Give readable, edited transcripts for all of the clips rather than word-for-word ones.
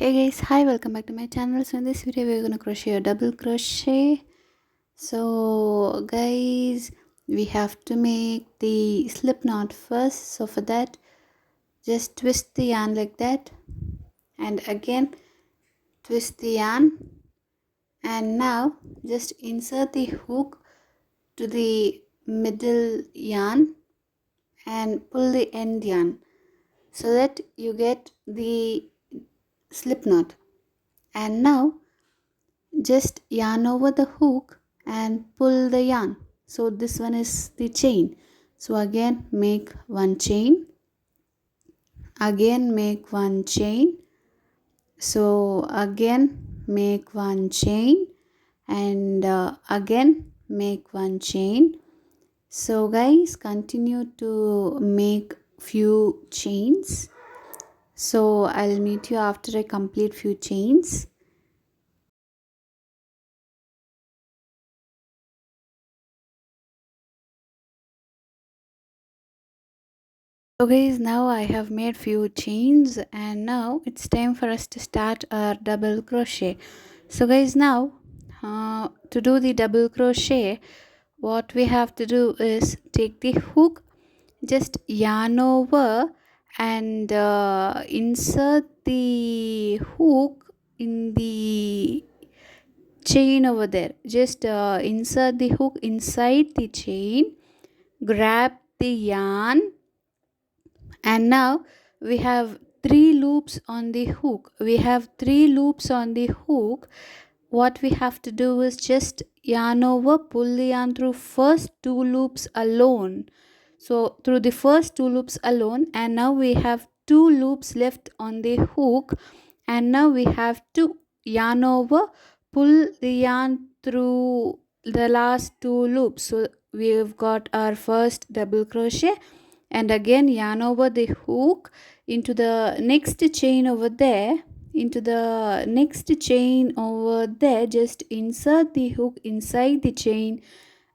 Hey guys, hi, welcome back to my channel. So in this video we're gonna crochet a double crochet. So guys, we have to make the slip knot first. So for that, just twist the yarn like that, and again twist the yarn, and now just insert the hook to the middle yarn and pull the end yarn so that you get the slip knot. And now just yarn over the hook and pull the yarn. So this one is the chain. So again make one chain, again make one chain, so again make one chain, and again make one chain. So guys, continue to make few chains. So I'll meet you after I complete few chains. So guys, now I have made few chains, and now it's time for us to start our double crochet. So guys, now to do the double crochet, what we have to do is take the hook, just yarn over, and insert the hook in the chain over there. Just insert the hook inside the chain, grab the yarn, and now we have three loops on the hook. What we have to do is just yarn over, pull the yarn through first two loops alone. So through the first two loops alone, and now we have two loops left on the hook, and now we have to yarn over, pull the yarn through the last two loops. So we've got our first double crochet, and again yarn over the hook into the next chain over there, just insert the hook inside the chain,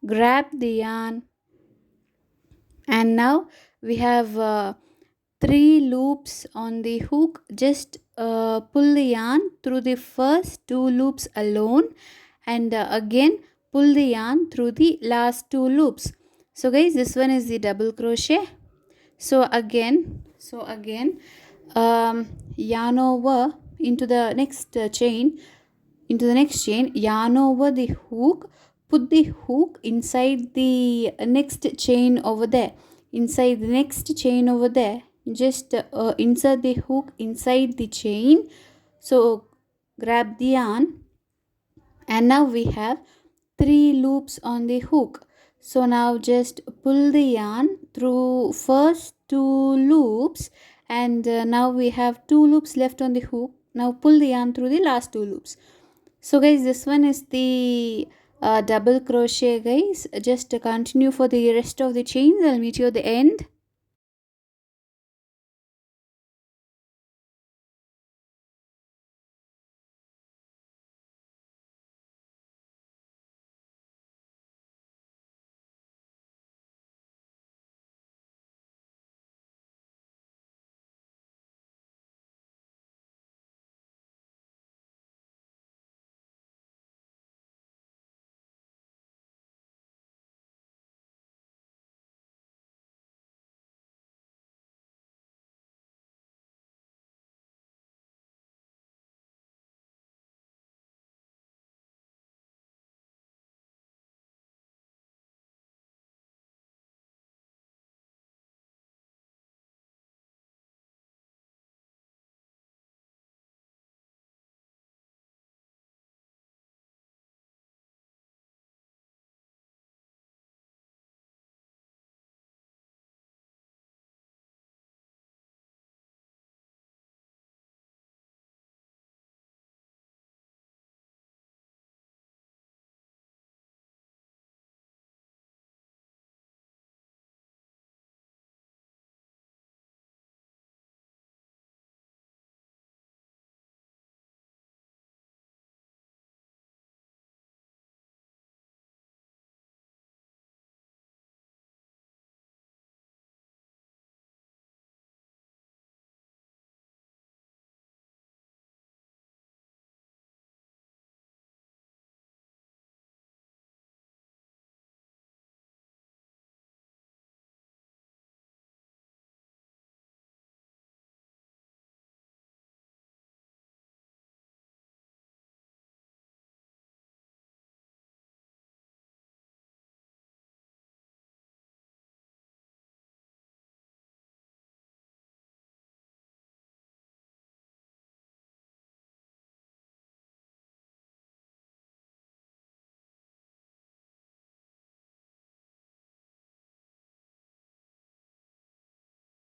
grab the yarn, and now we have three loops on the hook. Just pull the yarn through the first two loops alone, and again pull the yarn through the last two loops. So guys, this one is the double crochet. So again yarn over into the next chain, yarn over the hook, put the hook inside the next chain over there, just insert the hook inside the chain. So grab the yarn, and now we have three loops on the hook. So now just pull the yarn through first two loops, and now we have two loops left on the hook. Now pull the yarn through the last two loops. So guys, this one is the double crochet guys. Just continue for the rest of the chains. I'll meet you at the end.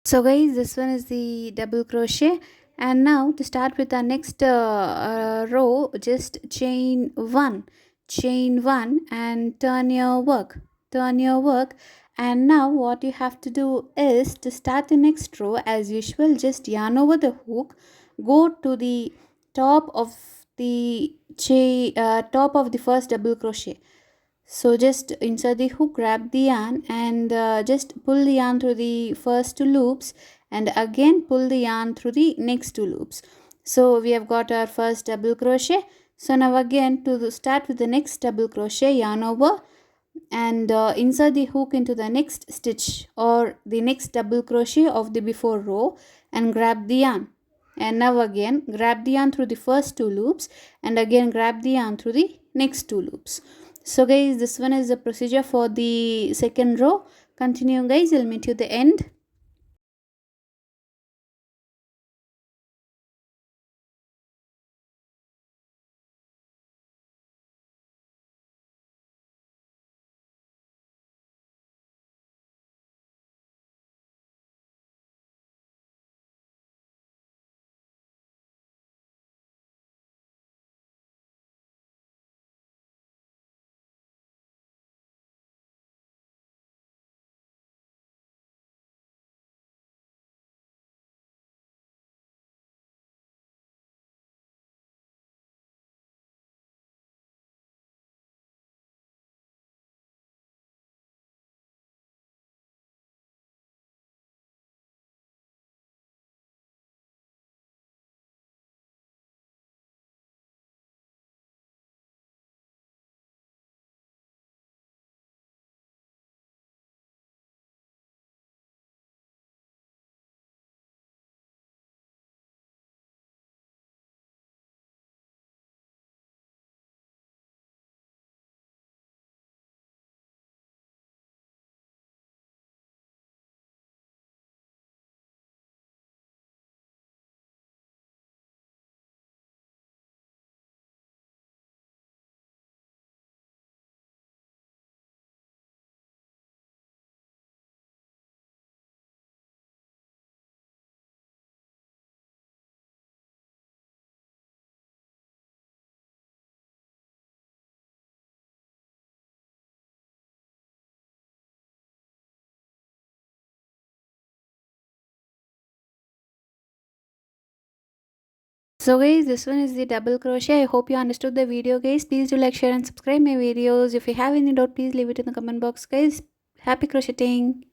So guys, this one is the double crochet, and now to start with our next row, just chain one and turn your work. And now what you have to do is to start the next row as usual, just yarn over the hook, go to the top of the top of the first double crochet. So just insert the hook, grab the yarn, and just pull the yarn through the first two loops, and again pull the yarn through the next two loops. So we have got our first double crochet. So now again to start with the next double crochet, yarn over, and insert the hook into the next stitch or the next double crochet of the before row, and grab the yarn. And now again grab the yarn through the first two loops, and again grab the yarn through the next two loops. So guys, this one is the procedure for the second row. Continue guys, I'll meet you at the end. So guys, this one is the double crochet. I hope you understood the video guys. Please do like, share and subscribe my videos. If you have any doubt, please leave it in the comment box guys. Happy crocheting.